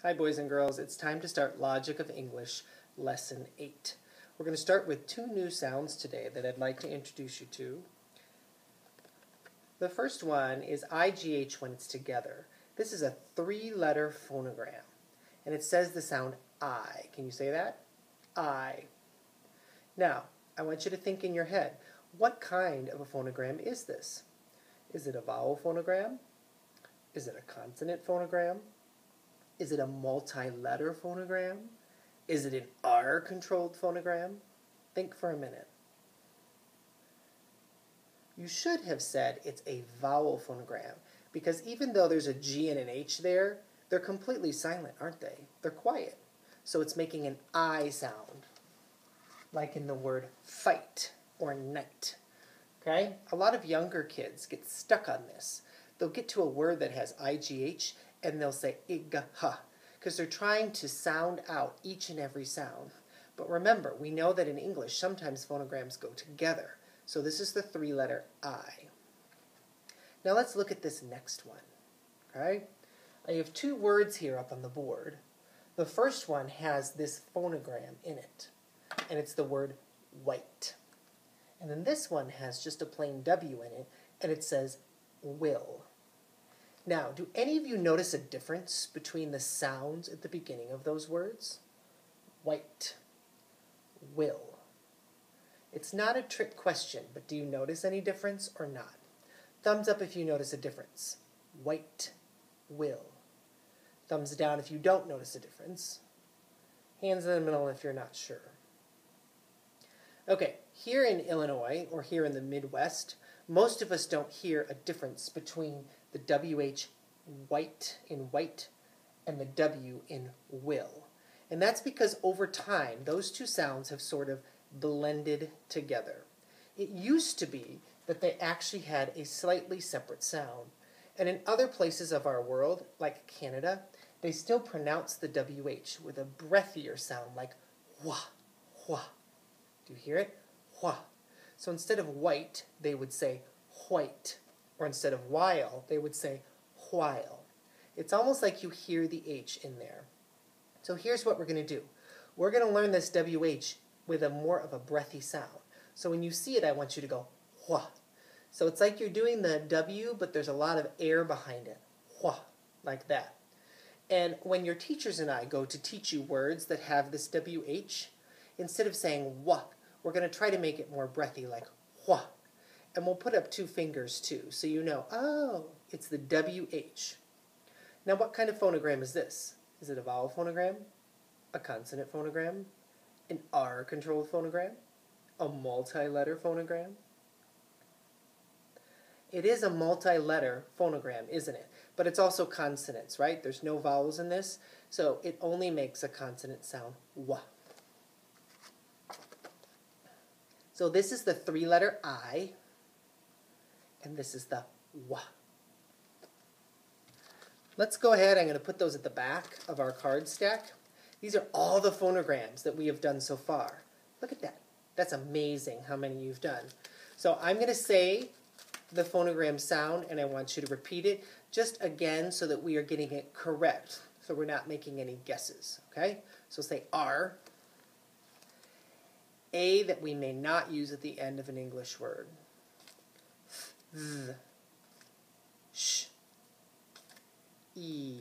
Hi boys and girls, it's time to start Logic of English Lesson 8. We're going to start with two new sounds today that I'd like to introduce you to. The first one is IGH when it's together. This is a three-letter phonogram, and it says the sound I. Can you say that? I. Now, I want you to think in your head, what kind of a phonogram is this? Is it a vowel phonogram? Is it a consonant phonogram? Is it a multi-letter phonogram? Is it an R-controlled phonogram? Think for a minute. You should have said it's a vowel phonogram, because even though there's a G and an H there, they're completely silent, aren't they? They're quiet. So it's making an I sound, like in the word fight or night. Okay? A lot of younger kids get stuck on this. They'll get to a word that has IGH and they'll say ig-ha, because they're trying to sound out each and every sound. But remember, we know that in English sometimes phonograms go together. So this is the three-letter I. Now let's look at this next one. Okay? I have two words here up on the board. The first one has this phonogram in it, and it's the word white. And then this one has just a plain W in it, and it says will. Now, do any of you notice a difference between the sounds at the beginning of those words? White, will. It's not a trick question, but do you notice any difference or not? Thumbs up if you notice a difference. White, will. Thumbs down if you don't notice a difference. Hands in the middle if you're not sure. Okay, here in Illinois, or here in the Midwest, most of us don't hear a difference between the WH white in white and the W in will. And that's because over time, those two sounds have sort of blended together. It used to be that they actually had a slightly separate sound. And in other places of our world, like Canada, they still pronounce the WH with a breathier sound like wha, wha. Do you hear it? Wha. So instead of white, they would say white. Or instead of while, they would say while. It's almost like you hear the H in there. So here's what we're going to do. We're going to learn this WH with a more of a breathy sound. So when you see it, I want you to go wha. So it's like you're doing the W, but there's a lot of air behind it. Wha, like that. And when your teachers and I go to teach you words that have this WH, instead of saying wha, we're going to try to make it more breathy, like wha. And we'll put up two fingers too, so you know, oh, it's the WH. Now what kind of phonogram is this? Is it a vowel phonogram? A consonant phonogram? An R-controlled phonogram? A multi-letter phonogram? It is a multi-letter phonogram, isn't it? But it's also consonants, right? There's no vowels in this, so it only makes a consonant sound, wa. So this is the three-letter I, and this is the wa. Let's go ahead. I'm going to put those at the back of our card stack. These are all the phonograms that we have done so far. Look at that. That's amazing how many you've done. So I'm going to say the phonogram sound, and I want you to repeat it just again so that we are getting it correct, so we're not making any guesses. Okay? So say R. A that we may not use at the end of an English word. Z, sh, e,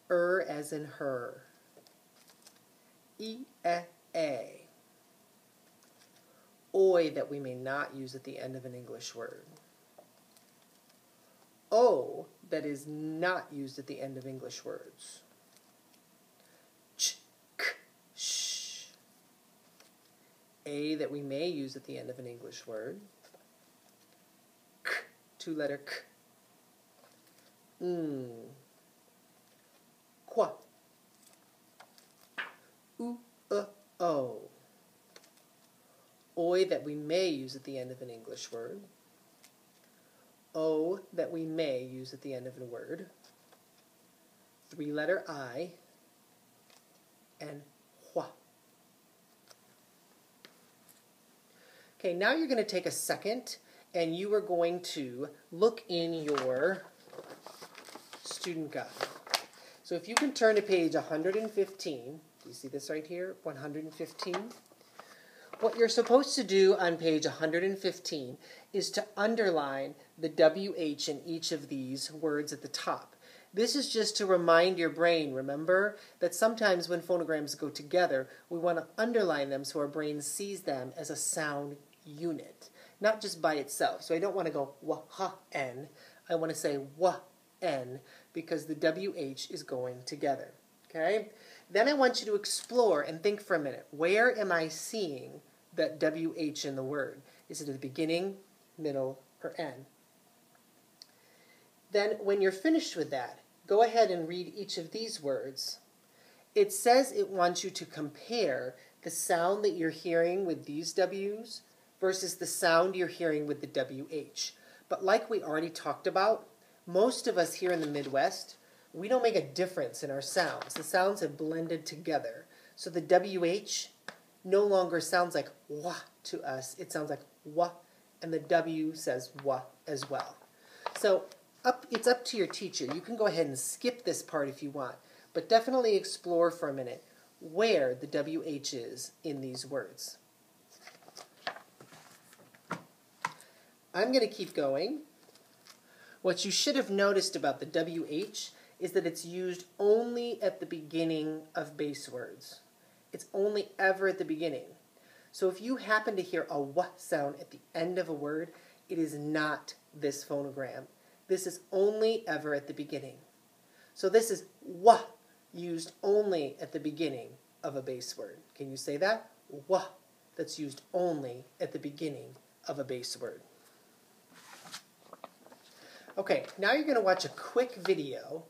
as in her, a, oi that we may not use at the end of an English word, o that is not used at the end of English words, ch, k, sh, a that we may use at the end of an English word, two-letter k. Qua. O. Oi that we may use at the end of an English word. O that we may use at the end of a word. Three-letter I. And hua. Okay, now you're going to take a second and you are going to look in your student guide. So if you can turn to page 115, do you see this right here, 115? What you're supposed to do on page 115 is to underline the WH in each of these words at the top. This is just to remind your brain, remember, that sometimes when phonograms go together, we want to underline them so our brain sees them as a sound unit, not just by itself. So I don't want to go wah-ha-n. I want to say wah-n because the WH is going together. Okay? Then I want you to explore and think for a minute. Where am I seeing that WH in the word? Is it at the beginning, middle, or end? Then when you're finished with that, go ahead and read each of these words. It says it wants you to compare the sound that you're hearing with these W's versus the sound you're hearing with the WH. But like we already talked about, most of us here in the Midwest, we don't make a difference in our sounds. The sounds have blended together. So the WH no longer sounds like wah to us. It sounds like wah, and the W says wah as well. So it's up to your teacher. You can go ahead and skip this part if you want, but definitely explore for a minute where the WH is in these words. I'm going to keep going. What you should have noticed about the WH is that it's used only at the beginning of base words. It's only ever at the beginning. So if you happen to hear a W sound at the end of a word, it is not this phonogram. This is only ever at the beginning. So this is W used only at the beginning of a base word. Can you say that? W, that's used only at the beginning of a base word. Okay, now you're going to watch a quick video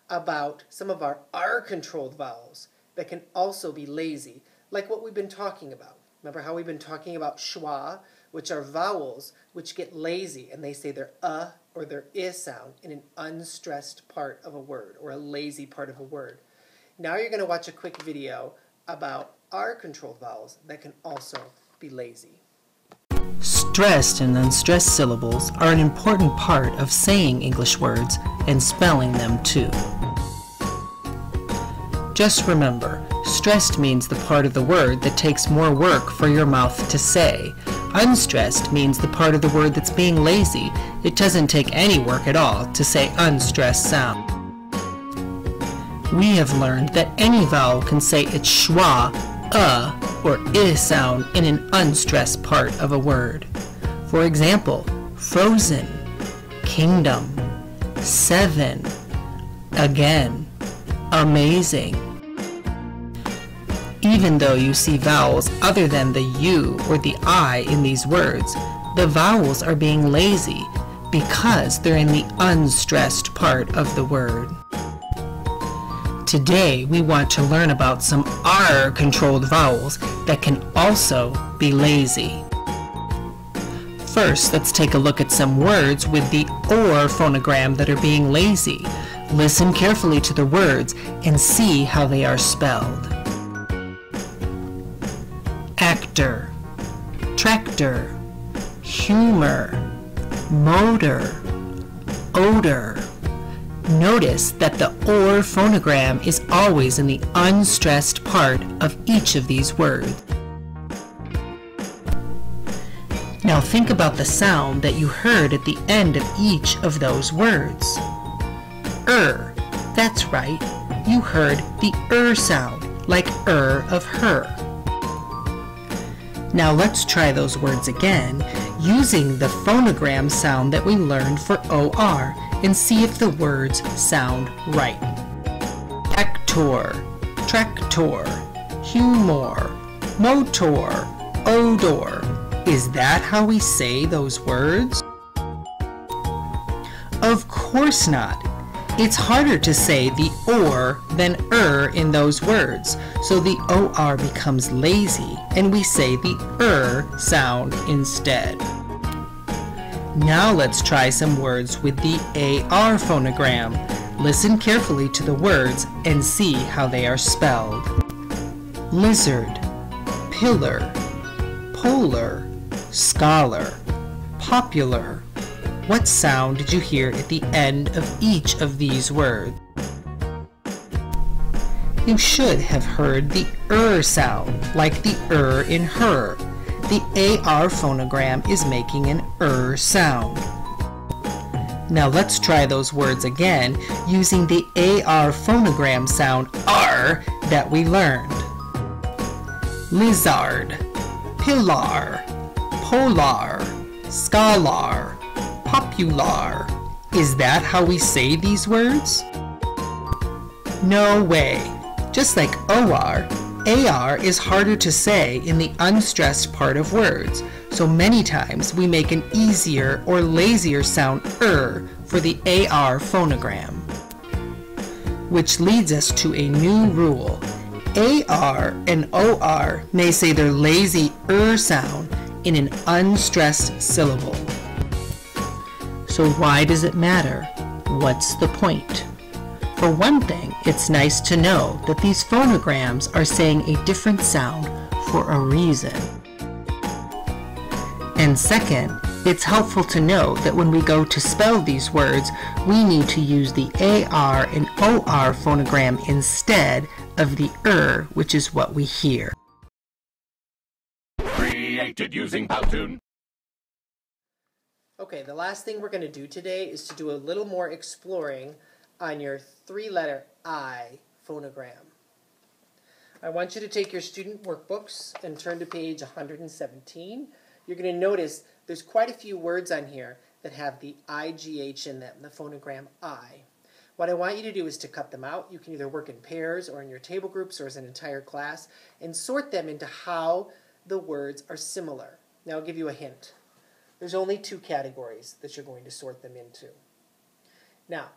about some of our R-controlled vowels that can also be lazy, like what we've been talking about. Remember how we've been talking about schwa, which are vowels which get lazy and they say their or their I sound in an unstressed part of a word or a lazy part of a word. Now you're going to watch a quick video about R-controlled vowels that can also be lazy. Stressed and unstressed syllables are an important part of saying English words and spelling them too. Just remember, stressed means the part of the word that takes more work for your mouth to say. Unstressed means the part of the word that's being lazy. It doesn't take any work at all to say unstressed sound. We have learned that any vowel can say its schwa, or I sound in an unstressed part of a word. For example, frozen, kingdom, 7, again, amazing. Even though you see vowels other than the U or the I in these words, the vowels are being lazy because they're in the unstressed part of the word. Today, we want to learn about some R-controlled vowels that can also be lazy. First, let's take a look at some words with the OR phonogram that are being lazy. Listen carefully to the words and see how they are spelled. Actor, tractor, humor, motor, odor. Notice that the OR phonogram is always in the unstressed part of each of these words. Now think about the sound that you heard at the end of each of those words. That's right, you heard the sound, like of her. Now let's try those words again, using the phonogram sound that we learned for OR, and see if the words sound right. Actor, tractor, humor, motor, odor. Is that how we say those words? Of course not. It's harder to say the OR than in those words, so the OR becomes lazy and we say the sound instead. Now let's try some words with the AR phonogram. Listen carefully to the words and see how they are spelled. Lizard, pillar, polar, scholar, popular. What sound did you hear at the end of each of these words? You should have heard the sound, like the in her. The AR phonogram is making an sound. Now let's try those words again using the AR phonogram sound R that we learned. Lizard, pillar, polar, scholar, popular. Is that how we say these words? No way. Just like OR, AR is harder to say in the unstressed part of words, so many times we make an easier or lazier sound for the AR phonogram. Which leads us to a new rule. AR and OR may say their lazy sound in an unstressed syllable. So why does it matter? What's the point? For one thing, it's nice to know that these phonograms are saying a different sound for a reason. And second, it's helpful to know that when we go to spell these words, we need to use the AR and OR phonogram instead of the which is what we hear. Created using Powtoon. Okay, the last thing we're going to do today is to do a little more exploring on your three-letter I phonogram. I want you to take your student workbooks and turn to page 117. You're going to notice there's quite a few words on here that have the IGH in them, the phonogram I. What I want you to do is to cut them out. You can either work in pairs or in your table groups or as an entire class and sort them into how the words are similar. Now I'll give you a hint. There's only two categories that you're going to sort them into. Now,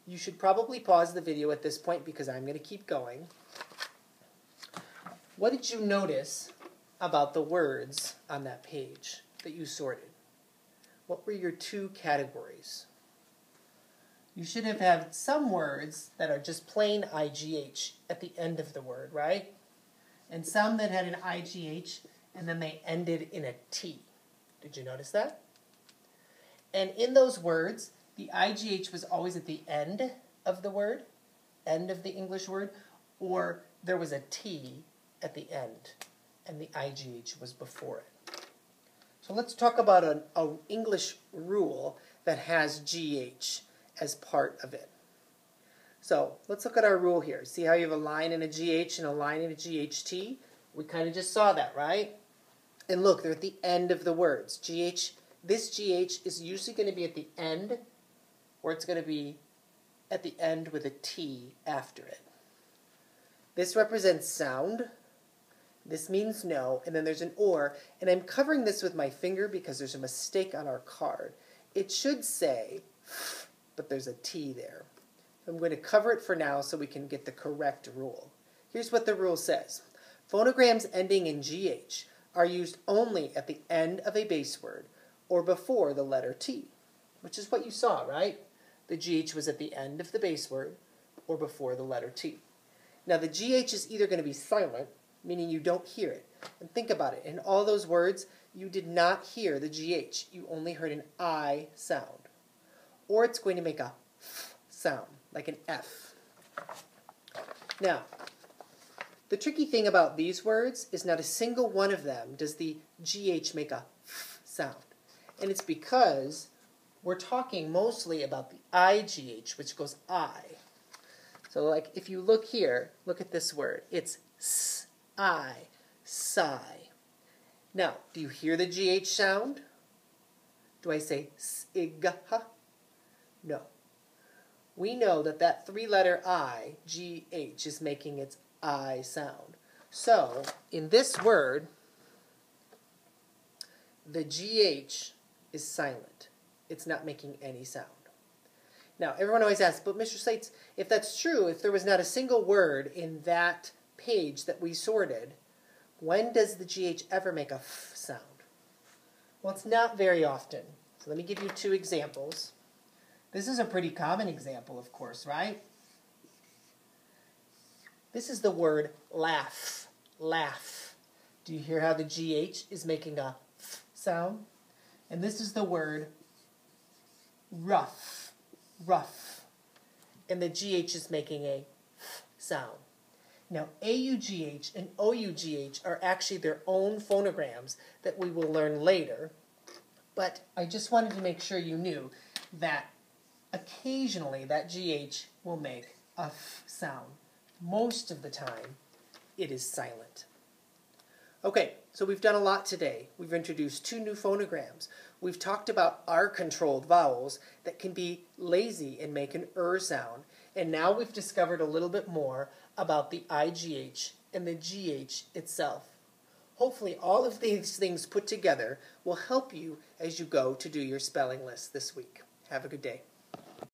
you should probably pause the video at this point because I'm going to keep going. What did you notice about the words on that page that you sorted? What were your two categories? You should have had some words that are just plain IGH at the end of the word, right? And some that had an IGH and then they ended in a T. Did you notice that? And in those words, the IGH was always at the end of the word, end of the English word, or there was a T at the end, and the IGH was before it. So let's talk about an English rule that has GH as part of it. So let's look at our rule here. See how you have a line and a GH and a line and a GHT? We kind of just saw that, right? And look, they're at the end of the words. This GH is usually going to be at the end, or it's going to be at the end with a T after it. This represents sound. This means no, and then there's an or, and I'm covering this with my finger because there's a mistake on our card. It should say, but there's a T there. I'm going to cover it for now so we can get the correct rule. Here's what the rule says. Phonograms ending in GH are used only at the end of a base word or before the letter T, which is what you saw, right? The GH was at the end of the base word or before the letter T. Now the GH is either going to be silent, meaning you don't hear it. And think about it. In all those words, you did not hear the GH. You only heard an I sound. Or it's going to make a F sound, like an F. Now, the tricky thing about these words is not a single one of them does the GH make a F sound. And it's because we're talking mostly about the IGH, which goes I. So like if you look here, look at this word. It's S-I, sigh. Now, do you hear the GH sound? Do I say s-I-g-ha? No. We know that that three-letter I, GH, is making its I sound. So, in this word, the GH is silent. It's not making any sound. Now, everyone always asks, but Mr. Slates, if that's true, if there was not a single word in that page that we sorted, when does the GH ever make a F sound? Well, it's not very often. So let me give you two examples. This is a pretty common example, of course, right? This is the word laugh. Laugh. Do you hear how the GH is making a F sound? And this is the word rough. Rough. And the GH is making a F sound. Now, AUGH and OUGH are actually their own phonograms that we will learn later, but I just wanted to make sure you knew that occasionally that GH will make a F sound. Most of the time, it is silent. Okay, so we've done a lot today. We've introduced 2 new phonograms. We've talked about R-controlled vowels that can be lazy and make an sound. And now we've discovered a little bit more about the IGH and the GH itself. Hopefully all of these things put together will help you as you go to do your spelling list this week. Have a good day.